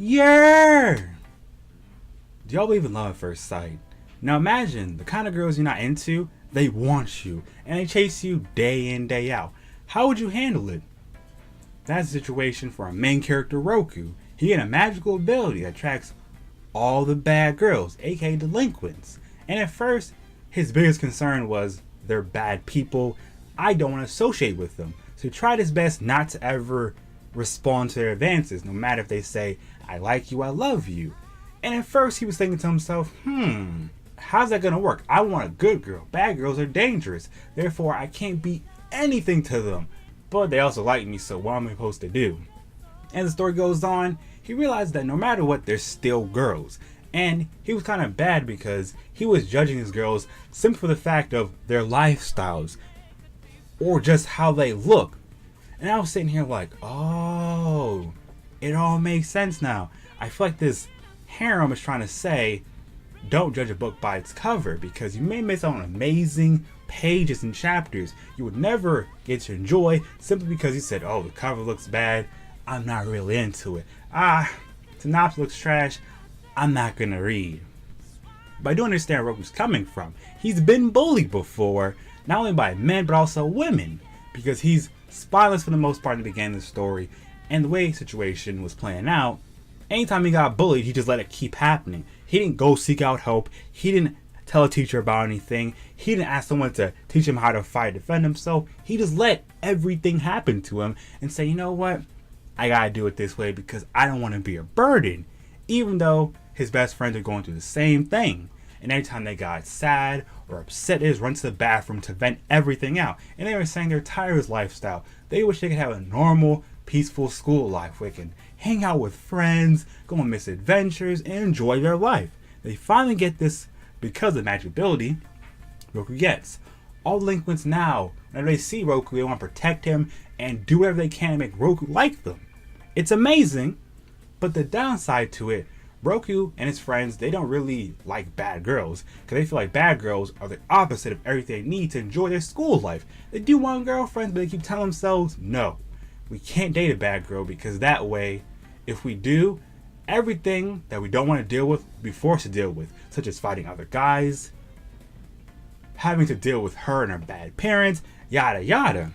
Yeah! Do y'all believe in love at first sight? Now imagine the kind of girls you're not into, they want you, and they chase you day in, day out. How would you handle it? That's the situation for our main character, Roku. He had a magical ability that attracts all the bad girls, aka delinquents. And at first, his biggest concern was they're bad people. I don't want to associate with them. So he tried his best not to ever respond to their advances, no matter if they say, I like you, I love you. And at first he was thinking to himself, how's that gonna work? I want a good girl. Bad girls are dangerous. Therefore, I can't be anything to them. But they also like me, so what am I supposed to do? As the story goes on, he realized that no matter what, they're still girls. And he was kind of bad because he was judging these girls simply for the fact of their lifestyles or just how they look. And I was sitting here like, oh, it all makes sense now. I feel like this harem is trying to say, don't judge a book by its cover, because you may miss out on amazing pages and chapters you would never get to enjoy simply because you said, oh, the cover looks bad, I'm not really into it. Synopsis looks trash, I'm not gonna read. But I do understand where Roku's coming from. He's been bullied before, not only by men but also women, because he's spineless for the most part in the beginning of the story, and the way the situation was playing out, anytime he got bullied, he just let it keep happening. He didn't go seek out help. He didn't tell a teacher about anything. He didn't ask someone to teach him how to fight, defend himself. He just let everything happen to him and say, you know what? I gotta do it this way because I don't want to be a burden. Even though his best friends are going through the same thing. And every time they got sad or upset, they just run to the bathroom to vent everything out. And they were saying they're tired of his lifestyle. They wish they could have a normal, peaceful school life where they can hang out with friends, go on misadventures, and enjoy their life. They finally get this because of the magic ability Roku gets. All delinquents now, whenever they see Roku, they want to protect him and do whatever they can to make Roku like them. It's amazing, but the downside to it, Roku and his friends, they don't really like bad girls because they feel like bad girls are the opposite of everything they need to enjoy their school life. They do want girlfriends, but they keep telling themselves, no, we can't date a bad girl because that way, if we do, everything that we don't want to deal with, we'll be forced to deal with, such as fighting other guys, having to deal with her and her bad parents, yada yada.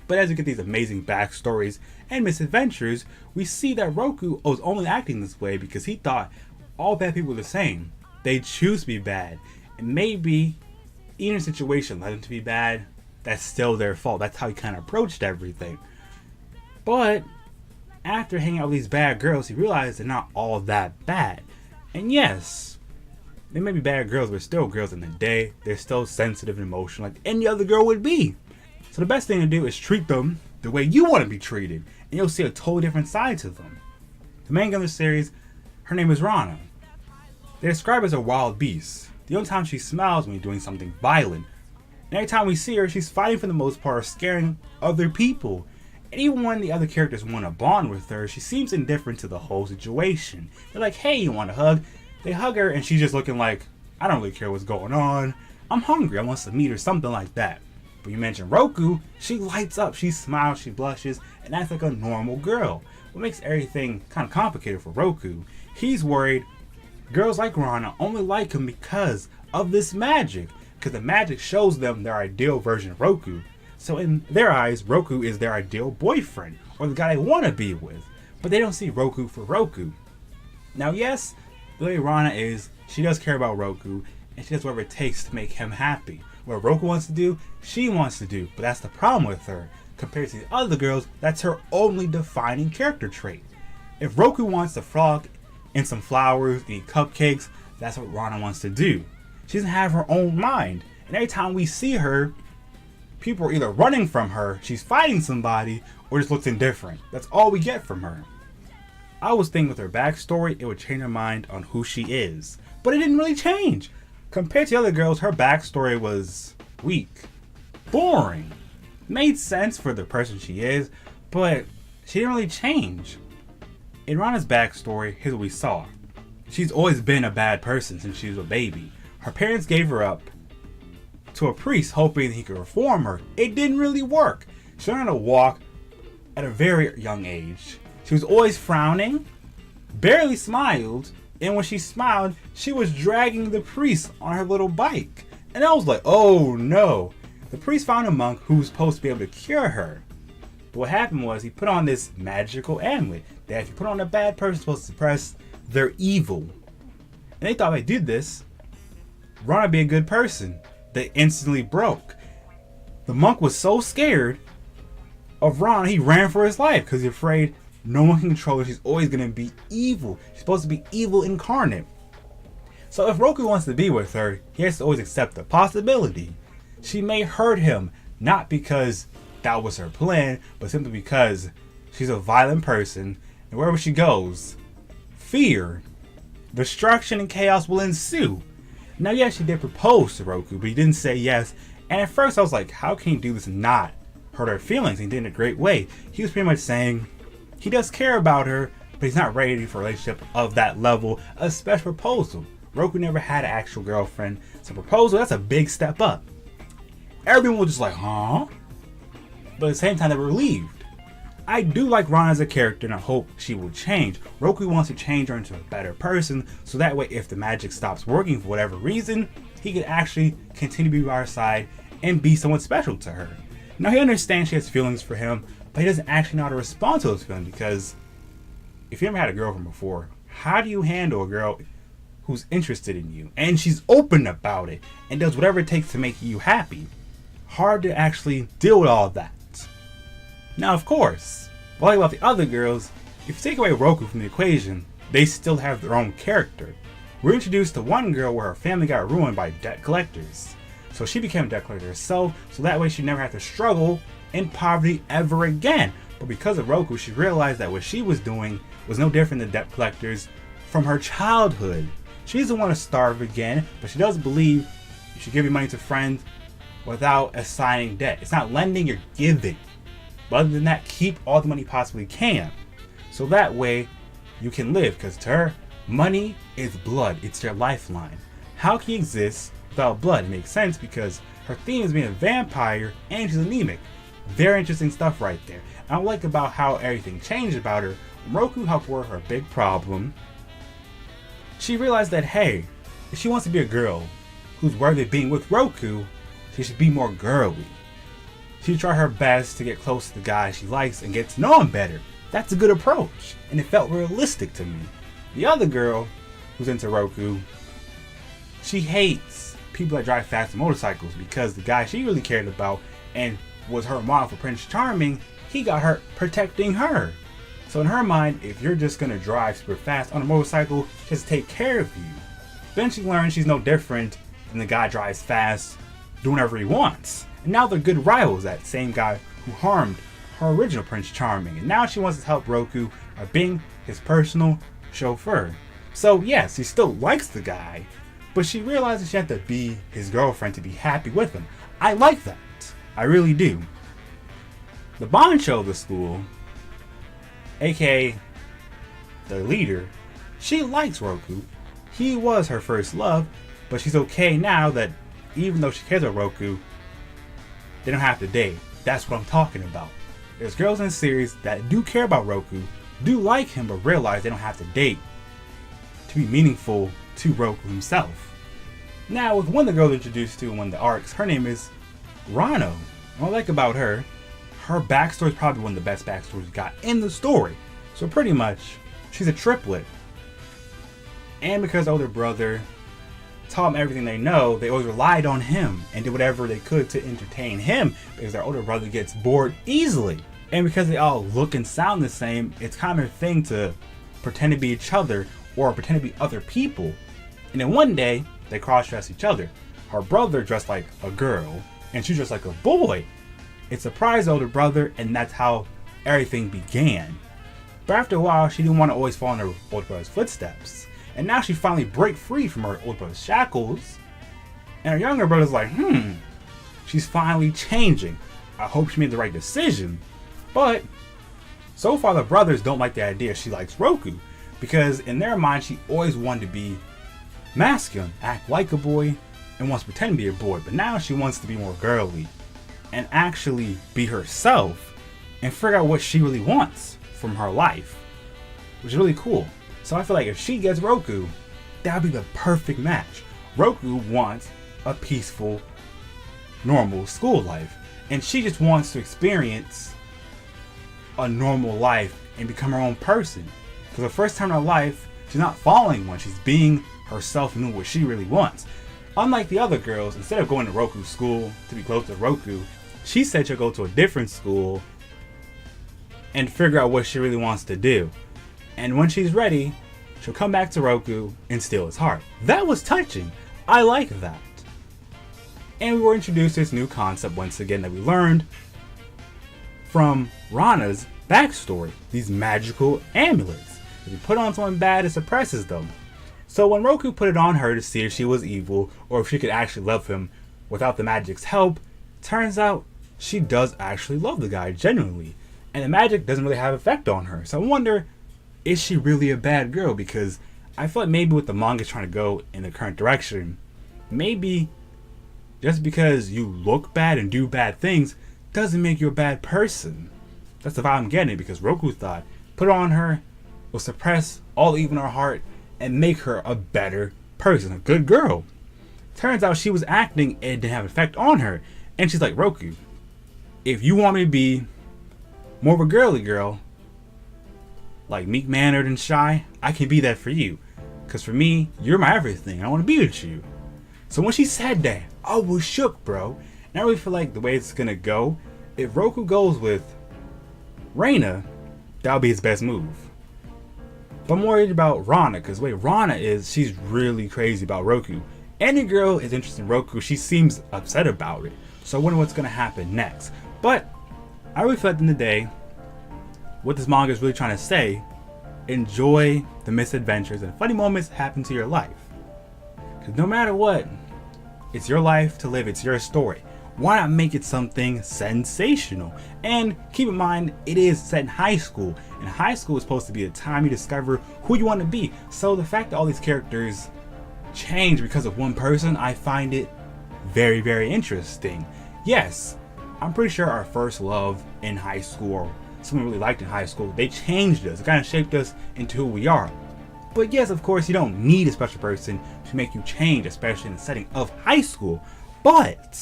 But as we get these amazing backstories and misadventures, we see that Roku was only acting this way because he thought all bad people were the same. They choose to be bad. And maybe even if a situation led them to be bad, that's still their fault. That's how he kind of approached everything. But after hanging out with these bad girls, he realized they're not all that bad. And yes, they may be bad girls, but still girls in the day. They're still sensitive and emotional like any other girl would be. So the best thing to do is treat them the way you want to be treated, and you'll see a totally different side to them. The main girl in the series, her name is Rana. They describe her as a wild beast. The only time she smiles when you're doing something violent. And every time we see her, she's fighting for the most part, scaring other people. And even when the other characters want to bond with her, she seems indifferent to the whole situation. They're like, hey, you want a hug? They hug her and she's just looking like, I don't really care what's going on. I'm hungry, I want some meat or something like that. But you mentioned Roku, she lights up, she smiles, she blushes, and acts like a normal girl. What makes everything kind of complicated for Roku, he's worried girls like Rana only like him because of this magic. Because the magic shows them their ideal version of Roku. So in their eyes, Roku is their ideal boyfriend, or the guy they want to be with. But they don't see Roku for Roku. Now yes, the way Rana is, she does care about Roku, and she does whatever it takes to make him happy. What Roku wants to do, she wants to do. But that's the problem with her. Compared to the other girls, that's her only defining character trait. If Roku wants to frolic in some flowers, eat cupcakes, that's what Rana wants to do. She doesn't have her own mind. And every time we see her, people are either running from her, she's fighting somebody, or just looks indifferent. That's all we get from her. I was thinking with her backstory, it would change her mind on who she is. But it didn't really change. Compared to the other girls, her backstory was weak, boring. Made sense for the person she is, but she didn't really change. In Rana's backstory, here's what we saw. She's always been a bad person since she was a baby. Her parents gave her up to a priest hoping he could reform her. It didn't really work. She learned how to walk at a very young age. She was always frowning, barely smiled, and when she smiled, she was dragging the priest on her little bike. And I was like, oh no. The priest found a monk who was supposed to be able to cure her. But what happened was he put on this magical amulet that if you put on a bad person, it's supposed to suppress their evil. And they thought if they did this, Ron would be a good person. They instantly broke. The monk was so scared of Ron, he ran for his life because he's afraid no one can control her. She's always going to be evil. She's supposed to be evil incarnate. So if Roku wants to be with her, he has to always accept the possibility she may hurt him, not because that was her plan, but simply because she's a violent person, and wherever she goes, fear, destruction, and chaos will ensue. Now, yes, she did propose to Roku, but he didn't say yes. And at first I was like, how can he do this and not hurt her feelings? And he did it in a great way. He was pretty much saying he does care about her, but he's not ready for a relationship of that level, a special proposal. Roku never had an actual girlfriend, so proposal, that's a big step up. Everyone was just like, huh? But at the same time, they were relieved. I do like Ron as a character, and I hope she will change. Roku wants to change her into a better person, so that way if the magic stops working for whatever reason, he can actually continue to be by her side and be someone special to her. Now, he understands she has feelings for him, but he doesn't actually know how to respond to those feelings, because if you never had a girlfriend before, how do you handle a girl who's interested in you and she's open about it and does whatever it takes to make you happy? Hard to actually deal with all of that. Now, of course, while about the other girls, if you take away Roku from the equation, they still have their own character. We're introduced to one girl where her family got ruined by debt collectors. So she became a debt collector herself, so that way she never had to struggle in poverty ever again. But because of Roku, she realized that what she was doing was no different than debt collectors from her childhood. She doesn't want to starve again, but she does believe you should give your money to friends without assigning debt. It's not lending, you're giving. But other than that, keep all the money you possibly can. So that way you can live, because to her, money is blood. It's their lifeline. How can you exist without blood? It makes sense because her theme is being a vampire and she's anemic. Very interesting stuff right there. And I like about how everything changed about her. Roku helped her with her big problem. She realized that, hey, if she wants to be a girl who's worthy of being with Roku, she should be more girly. She tried her best to get close to the guy she likes and get to know him better. That's a good approach, and it felt realistic to me. The other girl who's into Roku, she hates people that drive fast motorcycles because the guy she really cared about and was her model for Prince Charming, he got hurt protecting her. So in her mind, if you're just gonna drive super fast on a motorcycle, just take care of you. Then she learns she's no different than the guy drives fast, doing whatever he wants. And now they're good rivals, that same guy who harmed her original Prince Charming. And now she wants to help Roku by being his personal chauffeur. So yes, she still likes the guy, but she realizes she had to be his girlfriend to be happy with him. I like that. I really do. The Bancho of the school, aka the leader, she likes Roku. He was her first love, but she's okay now that even though she cares about Roku, they don't have to date. That's what I'm talking about. There's girls in the series that do care about Roku, do like him, but realize they don't have to date to be meaningful to Roku himself. Now, with one of the girls introduced to in one of the arcs, her name is Rano. What I like about her backstory is probably one of the best backstories we got in the story. So pretty much, she's a triplet. And because older brother taught them everything they know, they always relied on him and did whatever they could to entertain him because their older brother gets bored easily. And because they all look and sound the same, it's kind of a thing to pretend to be each other or pretend to be other people. And then one day, they cross-dress each other. Her brother dressed like a girl and she dressed like a boy. It surprised older brother, and that's how everything began. But after a while, she didn't want to always follow in her older brother's footsteps. And now she finally breaks free from her older brother's shackles. And her younger brother's like, she's finally changing. I hope she made the right decision. But so far, the brothers don't like the idea she likes Roku. Because in their mind, she always wanted to be masculine, act like a boy, and wants to pretend to be a boy. But now she wants to be more girly and actually be herself and figure out what she really wants from her life, which is really cool. So I feel like if she gets Roku, that would be the perfect match. Roku wants a peaceful, normal school life, and she just wants to experience a normal life and become her own person. For the first time in her life, she's not following one, she's being herself and doing what she really wants. Unlike the other girls, instead of going to Roku's school to be close to Roku, she said she'll go to a different school and figure out what she really wants to do. And when she's ready, she'll come back to Roku and steal his heart. That was touching. I like that. And we were introduced to this new concept once again that we learned from Rana's backstory. These magical amulets. If you put on someone bad, it suppresses them. So when Roku put it on her to see if she was evil or if she could actually love him without the magic's help, turns out she does actually love the guy genuinely. And the magic doesn't really have effect on her. So I wonder, is she really a bad girl? Because I feel like maybe with the manga trying to go in the current direction, maybe just because you look bad and do bad things doesn't make you a bad person. That's the vibe I'm getting, because Roku thought put it on her will suppress all evil in her heart and make her a better person, a good girl. Turns out she was acting and it didn't have effect on her. And she's like, Roku, if you want me to be more of a girly girl, like meek-mannered and shy, I can be that for you. Because for me, you're my everything. I want to be with you. So when she said that, I was shook, bro. And I really feel like the way it's going to go, if Roku goes with Reina, that'll be his best move. But I'm worried about Rana, because the way Rana is, she's really crazy about Roku. Any girl is interested in Roku, she seems upset about it. So I wonder what's going to happen next. But I really feel like at the end of the day, what this manga is really trying to say, enjoy the misadventures and funny moments that happen to your life. Because no matter what, it's your life to live, it's your story. Why not make it something sensational? And keep in mind, it is set in high school. And high school is supposed to be a time you discover who you want to be. So the fact that all these characters change because of one person, I find it very, very interesting. Yes, I'm pretty sure our first love in high school, or someone we really liked in high school, they changed us. It kind of shaped us into who we are. But yes, of course, you don't need a special person to make you change, especially in the setting of high school. But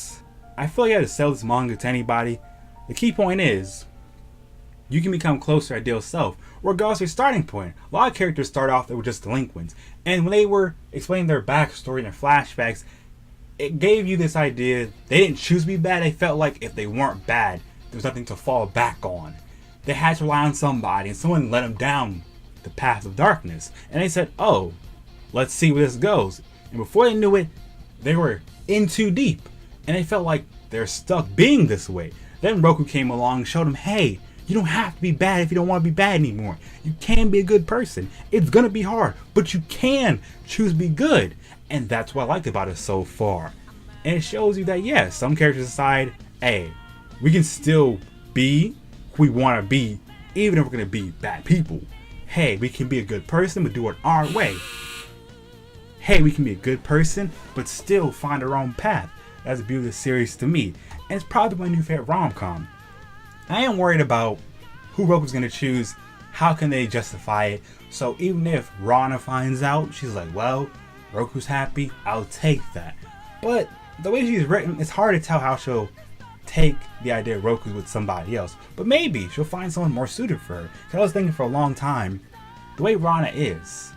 I feel like you have to sell this manga to anybody. The key point is, you can become closer to your ideal self, regardless of your starting point. A lot of characters start off, they were just delinquents. And when they were explaining their backstory and their flashbacks, it gave you this idea they didn't choose to be bad. They felt like if they weren't bad, there was nothing to fall back on. They had to rely on somebody, and someone let them down the path of darkness. And they said, oh, let's see where this goes. And before they knew it, they were in too deep. And they felt like they're stuck being this way. Then Roku came along and showed them, hey, you don't have to be bad if you don't want to be bad anymore. You can be a good person. It's going to be hard, but you can choose to be good. And that's what I liked about it so far. And it shows you that, yes, some characters decide, hey, we can still be who we want to be, even if we're going to be bad people. Hey, we can be a good person, but do it our way. Hey, we can be a good person, but still find our own path. That's the beauty of the series to me. And it's probably my new favorite rom-com. I am worried about who Roku's going to choose. How can they justify it? So even if Rana finds out, she's like, well, Roku's happy, I'll take that. But the way she's written, it's hard to tell how she'll take the idea of Roku with somebody else. But maybe she'll find someone more suited for her. Because I was thinking for a long time, the way Rana is,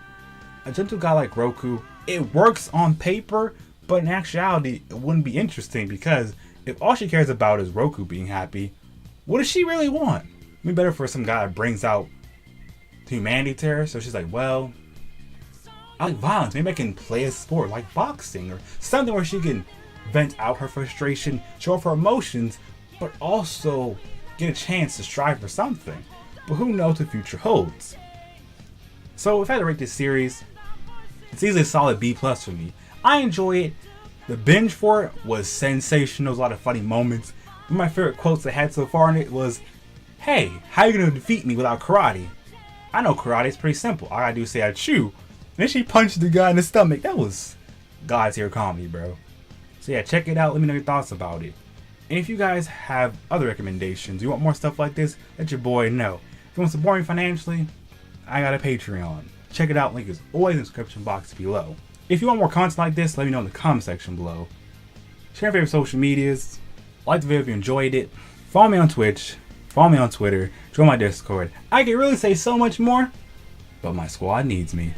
a gentle guy like Roku, it works on paper, but in actuality, it wouldn't be interesting, because if all she cares about is Roku being happy, what does she really want? It'd be better for some guy that brings out humanity to her. So she's like, well, I like violence. Maybe I can play a sport like boxing or something where she can vent out her frustration, show off her emotions, but also get a chance to strive for something. But who knows what the future holds? So if I had to rate this series, it's easily a solid B+ for me. I enjoy it. The binge for it was sensational. There's a lot of funny moments. One of my favorite quotes I had so far in it was, hey, how are you going to defeat me without karate? I know karate is pretty simple. All I gotta do is say I chew. And then she punched the guy in the stomach. That was God's tier comedy, bro. So yeah, check it out. Let me know your thoughts about it. And if you guys have other recommendations, you want more stuff like this, let your boy know. If you want to support me financially, I got a Patreon. check it out. Link is always in the description box below. If you want more content like this, let me know in the comment section below. Share your favorite social medias. Like the video if you enjoyed it. Follow me on Twitch. Follow me on Twitter. Join my Discord. I can really say so much more, but my squad needs me.